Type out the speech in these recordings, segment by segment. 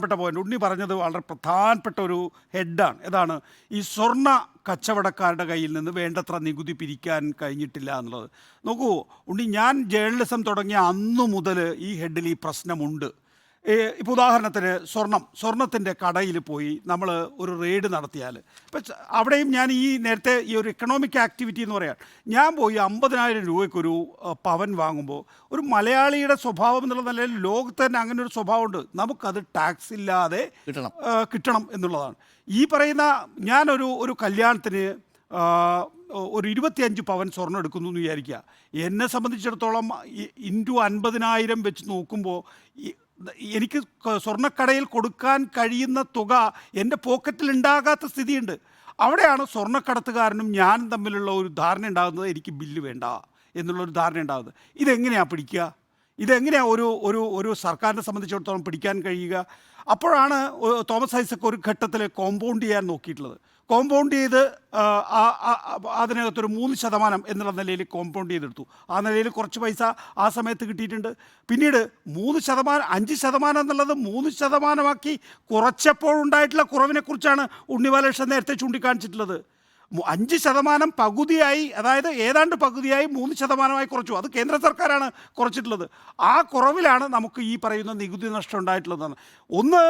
പ്രധാനപ്പെട്ട പോയിന്റ്. ഉണ്ണി പറഞ്ഞത് വളരെ പ്രധാനപ്പെട്ട ഒരു ഹെഡാണ്. ഏതാണ്? ഈ സ്വർണ്ണ കച്ചവടക്കാരുടെ കയ്യിൽ നിന്ന് വേണ്ടത്ര നികുതി പിരിക്കാൻ കഴിഞ്ഞിട്ടില്ല എന്നുള്ളത്. നോക്കൂ ഉണ്ണി, ഞാൻ ജേർണലിസം തുടങ്ങിയ അന്നു മുതൽ ഈ ഹെഡിൽ ഈ പ്രശ്നമുണ്ട്. ഇപ്പോൾ ഉദാഹരണത്തിന് സ്വർണത്തിൻ്റെ കടയിൽ പോയി നമ്മൾ ഒരു റെയ്ഡ് നടത്തിയാൽ, ഇപ്പം അവിടെയും ഞാൻ ഈ നേരത്തെ ഈ ഒരു എക്കണോമിക് ആക്ടിവിറ്റി എന്ന് പറയാം, ഞാൻ പോയി 50,000 രൂപയ്ക്കൊരു പവൻ വാങ്ങുമ്പോൾ ഒരു മലയാളിയുടെ സ്വഭാവം എന്നുള്ള നിലയിൽ ലോകത്ത് തന്നെ അങ്ങനെ ഒരു സ്വഭാവമുണ്ട്, നമുക്കത് ടാക്സ് ഇല്ലാതെ കിട്ടണം എന്നുള്ളതാണ്. ഈ പറയുന്ന ഞാനൊരു കല്യാണത്തിന് ഒരു 25 പവൻ സ്വർണ്ണം എടുക്കുന്നു എന്ന് വിചാരിക്കുക. എന്നെ സംബന്ധിച്ചിടത്തോളം ഇൻറ്റു 50,000 വെച്ച് നോക്കുമ്പോൾ എനിക്ക് സ്വർണ്ണക്കടയിൽ കൊടുക്കാൻ കഴിയുന്ന തുക എൻ്റെ പോക്കറ്റിൽ ഉണ്ടാകാത്ത സ്ഥിതിയുണ്ട്. അവിടെയാണ് സ്വർണ്ണക്കടത്തുകാരനും ഞാനും തമ്മിലുള്ള ഒരു ധാരണ ഉണ്ടാകുന്നത്, എനിക്ക് ബില്ല് വേണ്ട എന്നുള്ളൊരു ധാരണ ഉണ്ടാകുന്നത്. ഇതെങ്ങനെയാണ് പിടിക്കുക? ഇതെങ്ങനെയാണ് ഒരു സർക്കാരിനെ സംബന്ധിച്ചിടത്തോളം പിടിക്കാൻ കഴിയുക? അപ്പോഴാണ് തോമസ് ഐസക് ഒരു ഘട്ടത്തിൽ കോമ്പൗണ്ട് ചെയ്യാൻ നോക്കിയിട്ടുള്ളത്. കോമ്പൗണ്ട് ചെയ്ത് അതിനകത്തൊരു 3% എന്നുള്ള നിലയിൽ കോമ്പൗണ്ട് ചെയ്തെടുത്തു. ആ നിലയിൽ കുറച്ച് പൈസ ആ സമയത്ത് കിട്ടിയിട്ടുണ്ട്. പിന്നീട് 3%, 5% എന്നുള്ളത് 3% കുറച്ചപ്പോഴുണ്ടായിട്ടുള്ള കുറവിനെക്കുറിച്ചാണ് ഉണ്ണി ബാലകൃഷ്ണൻ നേരത്തെ ചൂണ്ടിക്കാണിച്ചിട്ടുള്ളത്. 5% പകുതിയായി, അതായത് ഏതാണ്ട് പകുതിയായി 3% കുറച്ചു. അത് കേന്ദ്ര സർക്കാരാണ് കുറച്ചിട്ടുള്ളത്. ആ കുറവിലാണ് നമുക്ക് ഈ പറയുന്ന നികുതി നഷ്ടം ഉണ്ടായിട്ടുള്ളതാണ്. ഒന്ന്,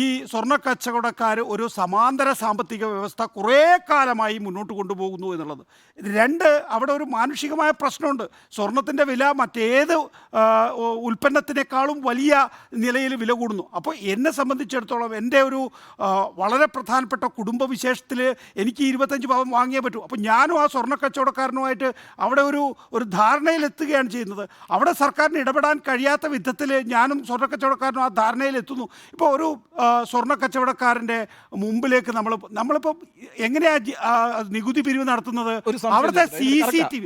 ഈ സ്വർണ്ണ കച്ചവടക്കാർ ഒരു സമാന്തര സാമ്പത്തിക വ്യവസ്ഥ കുറേ കാലമായി മുന്നോട്ട് കൊണ്ടുപോകുന്നു എന്നുള്ളത്. 2, അവിടെ ഒരു മാനുഷികമായ പ്രശ്നമുണ്ട്. സ്വർണത്തിൻ്റെ വില മറ്റേത് ഉൽപ്പന്നത്തിനേക്കാളും വലിയ നിലയിൽ വില കൂടുന്നു. അപ്പോൾ എന്നെ സംബന്ധിച്ചിടത്തോളം എൻ്റെ ഒരു വളരെ പ്രധാനപ്പെട്ട കുടുംബവിശേഷത്തിൽ എനിക്ക് 25 പവൻ വാങ്ങിയേ പറ്റൂ. അപ്പോൾ ഞാനും ആ സ്വർണ്ണ കച്ചവടക്കാരനുമായിട്ട് അവിടെ ഒരു ധാരണയിലെത്തുകയാണ് ചെയ്യുന്നത്. അവിടെ സർക്കാരിന് ഇടപെടാൻ കഴിയാത്ത വിധത്തിൽ ഞാനും സ്വർണ്ണ കച്ചവടക്കാരനും ആ ധാരണയിലെത്തുന്നു. ഇപ്പോൾ ഒരു സ്വർണ്ണ കച്ചവടക്കാരൻ്റെ മുമ്പിലേക്ക് നമ്മളിപ്പോൾ എങ്ങനെയാണ് നികുതി പിരിവ് നടത്തുന്നത്? അവിടുത്തെ CCTV,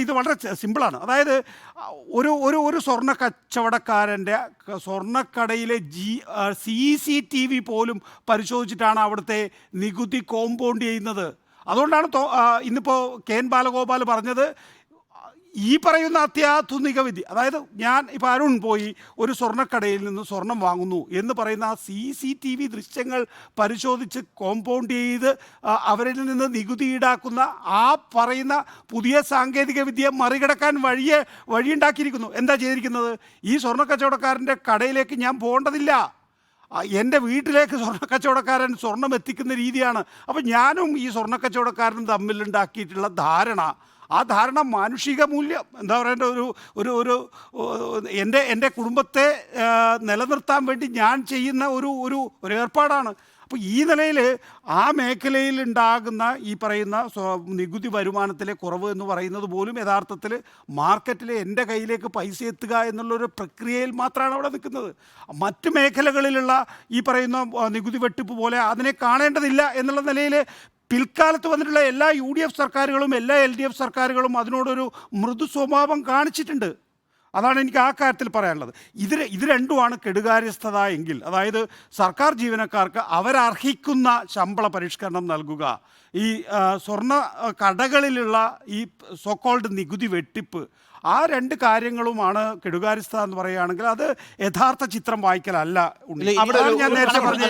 ഇത് വളരെ സിമ്പിളാണ്. അതായത് ഒരു സ്വർണ്ണ കച്ചവടക്കാരൻ്റെ സ്വർണ്ണക്കടയിലെ CCTV പോലും പരിശോധിച്ചിട്ടാണ് അവിടുത്തെ നികുതി കോമ്പൗണ്ട് ചെയ്യുന്നത്. അതുകൊണ്ടാണ് ഇന്നിപ്പോൾ KN ബാലഗോപാൽ പറഞ്ഞത് ഈ പറയുന്ന അത്യാധുനിക വിദ്യ, അതായത് ഞാൻ ഇപ്പോൾ അരുൺ പോയി ഒരു സ്വർണ്ണക്കടയിൽ നിന്ന് സ്വർണം വാങ്ങുന്നു എന്ന് പറയുന്ന ആ CCTV ദൃശ്യങ്ങൾ പരിശോധിച്ച് കോമ്പൗണ്ട് ചെയ്ത് അവരിൽ നിന്ന് നികുതി ഈടാക്കുന്ന ആ പറയുന്ന പുതിയ സാങ്കേതിക വിദ്യ മറികടക്കാൻ വഴിയുണ്ടാക്കിയിരിക്കുന്നു. എന്താ ചെയ്തിരിക്കുന്നത്? ഈ സ്വർണ്ണ കച്ചവടക്കാരൻ്റെ കടയിലേക്ക് ഞാൻ പോകേണ്ടതില്ല, എൻ്റെ വീട്ടിലേക്ക് സ്വർണ്ണ കച്ചവടക്കാരൻ സ്വർണം എത്തിക്കുന്ന രീതിയാണ്. അപ്പം ഞാനും ഈ സ്വർണ്ണ കച്ചവടക്കാരനും തമ്മിലുണ്ടാക്കിയിട്ടുള്ള ധാരണ, ആ ധാരണ മാനുഷിക മൂല്യം എന്താ പറയേണ്ട ഒരു എൻ്റെ കുടുംബത്തെ നിലനിർത്താൻ വേണ്ടി ഞാൻ ചെയ്യുന്ന ഒരു ഏർപ്പാടാണ്. അപ്പോൾ ഈ നിലയിൽ ആ മേഖലയിൽ ഉണ്ടാകുന്ന ഈ പറയുന്ന നികുതി വരുമാനത്തിലെ കുറവ് എന്ന് പറയുന്നത് പോലും യഥാർത്ഥത്തിൽ മാർക്കറ്റിൽ എൻ്റെ കയ്യിലേക്ക് പൈസ എത്തുക എന്നുള്ളൊരു പ്രക്രിയയിൽ മാത്രമാണ് അവിടെ നിൽക്കുന്നത്. മറ്റ് മേഖലകളിലുള്ള ഈ പറയുന്ന നികുതി വെട്ടിപ്പ് പോലെ അതിനെ കാണേണ്ടതില്ല എന്നുള്ള നിലയിൽ പിൽക്കാലത്ത് വന്നിട്ടുള്ള എല്ലാ UDF സർക്കാരുകളും എല്ലാ LDF സർക്കാരുകളും അതിനോടൊരു മൃദു സ്വഭാവം കാണിച്ചിട്ടുണ്ട്. അതാണ് എനിക്ക് ആ കാര്യത്തിൽ പറയാനുള്ളത്. ഇത് രണ്ടുമാണ് കെടുകാര്യസ്ഥത എങ്കിൽ, അതായത് സർക്കാർ ജീവനക്കാർക്ക് അവരർഹിക്കുന്ന ശമ്പള പരിഷ്കരണം നൽകുക, ഈ സ്വർണ്ണ കടകളിലുള്ള ഈ സോക്കോൾഡ് നികുതി വെട്ടിപ്പ്, ആ 2 കാര്യങ്ങളുമാണ് കെടുകാര്യസ്ഥത എന്ന് പറയുകയാണെങ്കിൽ അത് യഥാർത്ഥ ചിത്രം വായിക്കലല്ല. ഞാൻ നേരത്തെ പറഞ്ഞ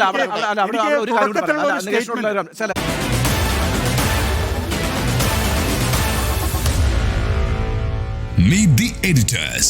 Meet the editors.